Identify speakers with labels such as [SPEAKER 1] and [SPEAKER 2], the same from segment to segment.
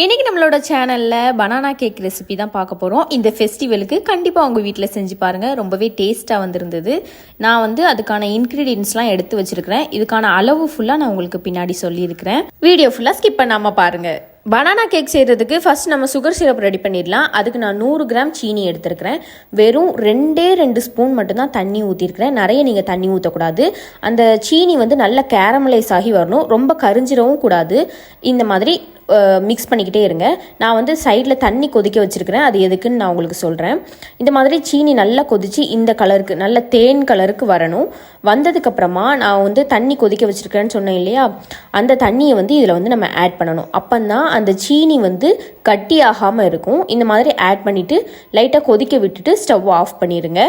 [SPEAKER 1] இன்றைக்கி நம்மளோட சேனலில் பனானா கேக் ரெசிபி தான் பார்க்க போகிறோம். இந்த ஃபெஸ்டிவலுக்கு கண்டிப்பாக உங்கள் வீட்டில் செஞ்சு பாருங்கள். ரொம்பவே டேஸ்ட்டாக வந்திருந்தது. நான் அதுக்கான இன்க்ரீடியன்ட்ஸ்லாம் எடுத்து வச்சுருக்கிறேன். இதுக்கான அளவு ஃபுல்லாக நான் உங்களுக்கு பின்னாடி சொல்லியிருக்கிறேன். வீடியோ ஃபுல்லாக ஸ்கிப் பண்ணாமல் பாருங்கள். பனானா கேக் செய்கிறதுக்கு ஃபஸ்ட் நம்ம சுகர் சிரப் ரெடி பண்ணிடலாம். அதுக்கு நான் 100 கிராம் சீனி எடுத்துருக்கிறேன். வெறும் 2 ஸ்பூன் மட்டும்தான் தண்ணி ஊற்றிருக்கிறேன். நிறைய நீங்கள் தண்ணி ஊற்றக்கூடாது. அந்த சீனி நல்லா கேரமலைஸ் ஆகி வரணும். ரொம்ப கரிஞ்சிடவும் கூடாது. இந்த மாதிரி மிக்ஸ் பண்ணிக்கிட்டே இருங்க. நான் சைடில் தண்ணி கொதிக்க வச்சுருக்கிறேன். அது எதுக்குன்னு நான் உங்களுக்கு சொல்கிறேன். இந்த மாதிரி சீனி நல்லா கொதித்து இந்த கலருக்கு நல்ல தேன் கலருக்கு வரணும். வந்ததுக்கப்புறமா நான் தண்ணி கொதிக்க வச்சுருக்கிறேன்னு சொன்னேன் இல்லையா, அந்த தண்ணியை இதில் நம்ம ஆட் பண்ணணும். அப்போந்தான் அந்த சீனி கட்டி ஆகாமல் இருக்கும். இந்த மாதிரி ஆட் பண்ணிவிட்டு லைட்டாக கொதிக்க விட்டுட்டு ஸ்டவ் ஆஃப் பண்ணிடுங்க.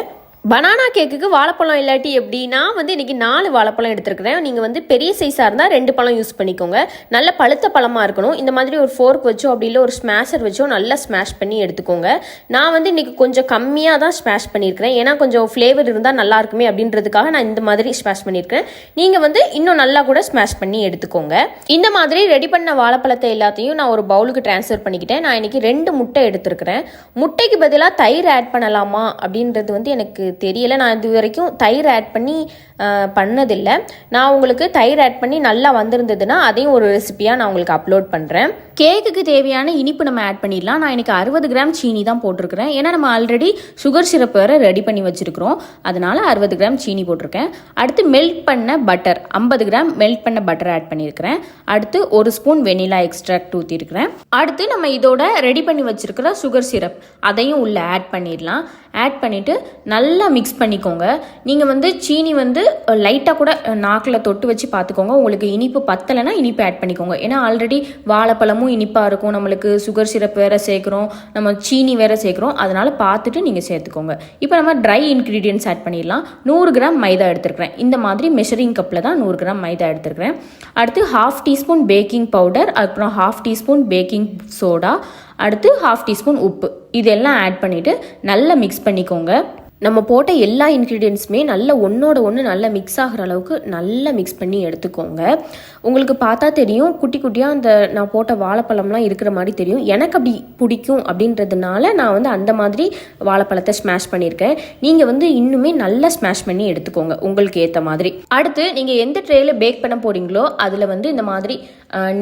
[SPEAKER 1] பனானா கேக்குக்கு வாழைப்பழம் இல்லாட்டி எப்படின்னா இன்றைக்கி 4 வாழைப்பழம் எடுத்துருக்கிறேன். நீங்கள் பெரிய சைஸாக இருந்தால் 2 பழம் யூஸ் பண்ணிக்கோங்க. நல்ல பழுத்த பழமாக இருக்கணும். இந்த மாதிரி ஒரு ஃபோர்க் வச்சோ அப்படி இல்லை ஒரு ஸ்மாஷர் வச்சோ நல்லா ஸ்மாஷ் பண்ணி எடுத்துக்கோங்க. நான் இன்றைக்கி கொஞ்சம் கம்மியாக தான் ஸ்மாஷ் பண்ணியிருக்கிறேன். ஏன்னா கொஞ்சம் ஃப்ளேவர் இருந்தால் நல்லா இருக்குமே அப்படின்றதுக்காக நான் இந்த மாதிரி ஸ்மாஷ் பண்ணியிருக்கிறேன். நீங்கள் இன்னும் நல்லா கூட ஸ்மாஷ் பண்ணி எடுத்துக்கோங்க. இந்த மாதிரி ரெடி பண்ண வாழைப்பழத்தை எல்லாத்தையும் நான் ஒரு பவுலுக்கு ட்ரான்ஸ்ஃபர் பண்ணிக்கிட்டேன். நான் இன்றைக்கி 2 முட்டை எடுத்துருக்கிறேன். முட்டைக்கு பதிலாக தயிர் ஆட் பண்ணலாமா அப்படின்றது எனக்கு தெரியல. நான் இது வரைக்கும் தயிர் ஆட் பண்ணி பண்ணதில்லை. நான் உங்களுக்கு தயிர் ஆட் பண்ணி நல்லா வந்திருந்ததுன்னா அதையும் ஒரு ரெசிபியாக நான் உங்களுக்கு அப்லோட் பண்ணுறேன். கேக்குக்கு தேவையான இனிப்பு நம்ம ஆட் பண்ணிடலாம். நான் எனக்கு 60 கிராம் சீனி தான் போட்டிருக்கிறேன். ஏன்னா நம்ம ஆல்ரெடி சுகர் சிரப் வேறு ரெடி பண்ணி வச்சுருக்கிறோம். அதனால 60 கிராம் சீனி போட்டிருக்கேன். அடுத்து மெல்ட் பண்ண பட்டர் 50 கிராம் மெல்ட் பண்ண பட்டர் ஆட் பண்ணியிருக்கிறேன். அடுத்து 1 ஸ்பூன் வெனிலா எக்ஸ்ட்ராக்ட் ஊற்றிருக்கிறேன். அடுத்து நம்ம இதோட ரெடி பண்ணி வச்சுருக்கிற சுகர் சிரப் அதையும் உள்ளே ஆட் பண்ணிடலாம். ஆட் பண்ணிவிட்டு நல்லா மிக்ஸ் பண்ணிக்கோங்க. நீங்கள் சீனி லைட்டாக கூட நாக்கில் தொட்டு வச்சு பார்த்துக்கோங்க. உங்களுக்கு இனிப்பு பத்தலைன்னா இனிப்பு ஆட் பண்ணிக்கோங்க. ஏன்னா ஆல்ரெடி வாழைப்பழமும் இனிப்பாக இருக்கும். நம்மளுக்கு சுகர் சிரப் வேறு சேர்க்குறோம், நம்ம சீனி வேறு சேர்க்குறோம். அதனால் பார்த்துட்டு நீங்கள் சேர்த்துக்கோங்க. இப்போ நம்ம ட்ரை இன்க்ரீடியன்ட்ஸ் ஆட் பண்ணிடலாம். 100 கிராம் மைதா எடுத்துருக்கிறேன். இந்த மாதிரி மெஷரிங் கப்பில் தான் 100 கிராம் மைதா எடுத்துருக்கிறேன். அடுத்து 1/2 டீஸ்பூன் பேக்கிங் பவுடர், அப்புறம் 1/2 டீஸ்பூன் பேக்கிங் சோடா, அடுத்து 1/2 டீஸ்பூன் உப்பு, இதெல்லாம் ஆட் பண்ணிவிட்டு நல்லா மிக்ஸ் பண்ணிக்கோங்க. நம்ம போட்ட எல்லா இன்க்ரீடியன்ஸுமே நல்லா ஒன்றோட ஒன்று நல்லா மிக்ஸ் ஆகிற அளவுக்கு நல்லா மிக்ஸ் பண்ணி எடுத்துக்கோங்க. உங்களுக்கு பார்த்தா தெரியும், குட்டி குட்டியாக அந்த நான் போட்ட வாழைப்பழம்லாம் இருக்கிற மாதிரி தெரியும். எனக்கு அப்படி பிடிக்கும் அப்படின்றதுனால நான் அந்த மாதிரி வாழைப்பழத்தை ஸ்மாஷ் பண்ணியிருக்கேன். நீங்கள் இன்னுமே நல்லா ஸ்மாஷ் பண்ணி எடுத்துக்கோங்க உங்களுக்கு ஏற்ற மாதிரி. அடுத்து நீங்கள் எந்த ட்ரேயில் பேக் பண்ண போகிறீங்களோ அதில் இந்த மாதிரி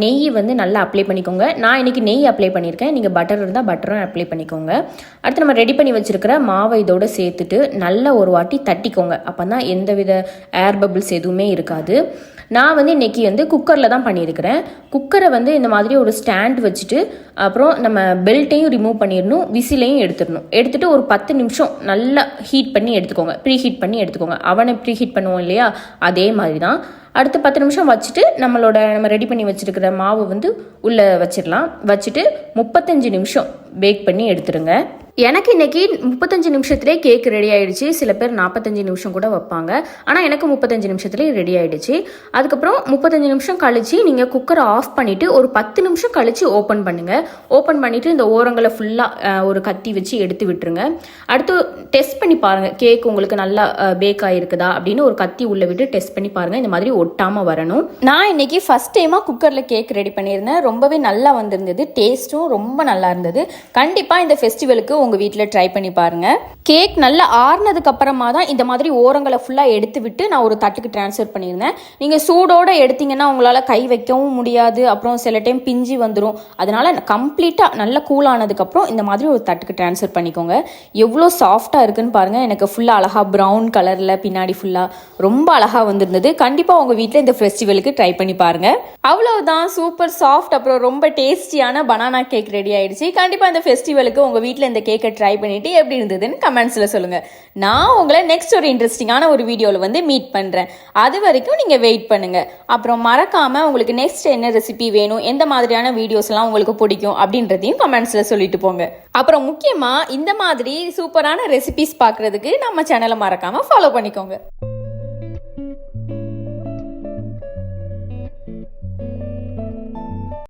[SPEAKER 1] நெய் நல்லா அப்ளை பண்ணிக்கோங்க. நான் இன்றைக்கி நெய் அப்ளை பண்ணியிருக்கேன். நீங்கள் பட்டர் இருந்தால் பட்டரும் அப்ளை பண்ணிக்கோங்க. அடுத்து நம்ம ரெடி பண்ணி வச்சுருக்கிற மாவை இதோடு சேர்த்துட்டு நல்லா ஒரு வாட்டி தட்டிக்கோங்க. அப்போ தான் எந்தவித ஏர் பபிள்ஸ் எதுவுமே இருக்காது. நான் இன்றைக்கி குக்கரில் தான் பண்ணியிருக்கிறேன். குக்கரை இந்த மாதிரி ஒரு ஸ்டாண்ட் வச்சுட்டு அப்புறம் நம்ம பெல்ட்டையும் ரிமூவ் பண்ணிடணும், விசிலையும் எடுத்துகிட்டு ஒரு 10 நிமிஷம் நல்லா ஹீட் பண்ணி எடுத்துக்கோங்க. ப்ரீ ஹீட் பண்ணி எடுத்துக்கோங்க. அவனை ப்ரீ ஹீட் பண்ணுவோம் இல்லையா, அதே மாதிரி தான். அடுத்து 10 நிமிஷம் வச்சுட்டு நம்ம ரெடி பண்ணி வச்சுருக்கிற மாவு உள்ளே வச்சிடலாம். வச்சுட்டு 35 நிமிஷம் பேக் பண்ணி எடுத்துருங்க. எனக்கு இன்றைக்கி 35 நிமிஷத்துலேயே கேக் ரெடி ஆகிடுச்சு. சில பேர் 45 நிமிஷம் கூட வைப்பாங்க. ஆனால் எனக்கு 35 நிமிஷத்துலேயே ரெடி ஆகிடுச்சு. அதுக்கப்புறம் 35 நிமிஷம் கழித்து நீங்கள் குக்கரை ஆஃப் பண்ணிவிட்டு ஒரு 10 நிமிஷம் கழித்து ஓப்பன் பண்ணுங்கள். ஓப்பன் பண்ணிவிட்டு இந்த ஓரங்களை ஃபுல்லாக ஒரு கத்தி வச்சு எடுத்து விட்டுருங்க. அடுத்து டெஸ்ட் பண்ணி பாருங்கள், கேக் உங்களுக்கு நல்லா பேக் ஆகிருக்குதா அப்படின்னு ஒரு கத்தி உள்ளே விட்டு டெஸ்ட் பண்ணி பாருங்கள். இந்த மாதிரி ஒட்டாமல் வரணும். நான் இன்றைக்கி ஃபஸ்ட் டைமாக குக்கரில் கேக் ரெடி பண்ணியிருந்தேன். ரொம்பவே நல்லா வந்திருந்தது. டேஸ்ட்டும் ரொம்ப நல்லா இருந்தது. கண்டிப்பாக இந்த ஃபெஸ்டிவலுக்கு உங்கள் வீட்டில் ட்ரை பண்ணி பாருங்கள். கேக் நல்லா ஆறுனதுக்கு அப்புறமா தான் இந்த மாதிரி ஓரங்களை ஃபுல்லாக எடுத்து விட்டு நான் ஒரு தட்டுக்கு ட்ரான்ஸ்ஃபர் பண்ணியிருந்தேன். நீங்கள் சூடோடு எடுத்தீங்கன்னா உங்களால் கை வைக்கவும் முடியாது. அப்புறம் சில டைம் பிஞ்சு வந்துடும். அதனால் கம்ப்ளீட்டாக நல்லா கூலானதுக்கப்புறம் இந்த மாதிரி ஒரு தட்டுக்கு ட்ரான்ஸ்ஃபர் பண்ணிக்கோங்க. எவ்வளோ சாஃப்டாக இருக்குன்னு பாருங்கள். எனக்கு ஃபுல்லாக அழகாக ப்ரௌன் கலரில் பின்னாடி ஃபுல்லாக ரொம்ப அழகாக வந்திருந்தது. கண்டிப்பாக உங்கள் வீட்டில் இந்த ஃபெஸ்டிவலுக்கு ட்ரை பண்ணி பாருங்கள். அவ்வளோதான், சூப்பர் சாஃப்ட் அப்புறம் ரொம்ப டேஸ்டியான பனானா கேக் ரெடி ஆயிடுச்சு. கண்டிப்பாக இந்த ஃபெஸ்டிவலுக்கு உங்கள் வீட்டில் இந்த கேக்கை ட்ரை பண்ணிவிட்டு எப்படி இருந்ததுன்னு கமெண்ட்ஸில் சொல்லுங்கள். நான் உங்களை நெக்ஸ்ட் ஒரு இன்ட்ரெஸ்டிங்கான ஒரு வீடியோவில் மீட் பண்ணுறேன். அது வரைக்கும் நீங்கள் வெயிட் பண்ணுங்கள். அப்புறம் மறக்காமல் உங்களுக்கு நெக்ஸ்ட் என்ன ரெசிபி வேணும், எந்த மாதிரியான வீடியோஸ்லாம் உங்களுக்கு பிடிக்கும் அப்படின்றதையும் கமெண்ட்ஸில் சொல்லிட்டு போங்க. அப்புறம் முக்கியமாக இந்த மாதிரி சூப்பரான ரெசிபிஸ் பார்க்குறதுக்கு நம்ம சேனலை மறக்காமல் ஃபாலோ பண்ணிக்கோங்க.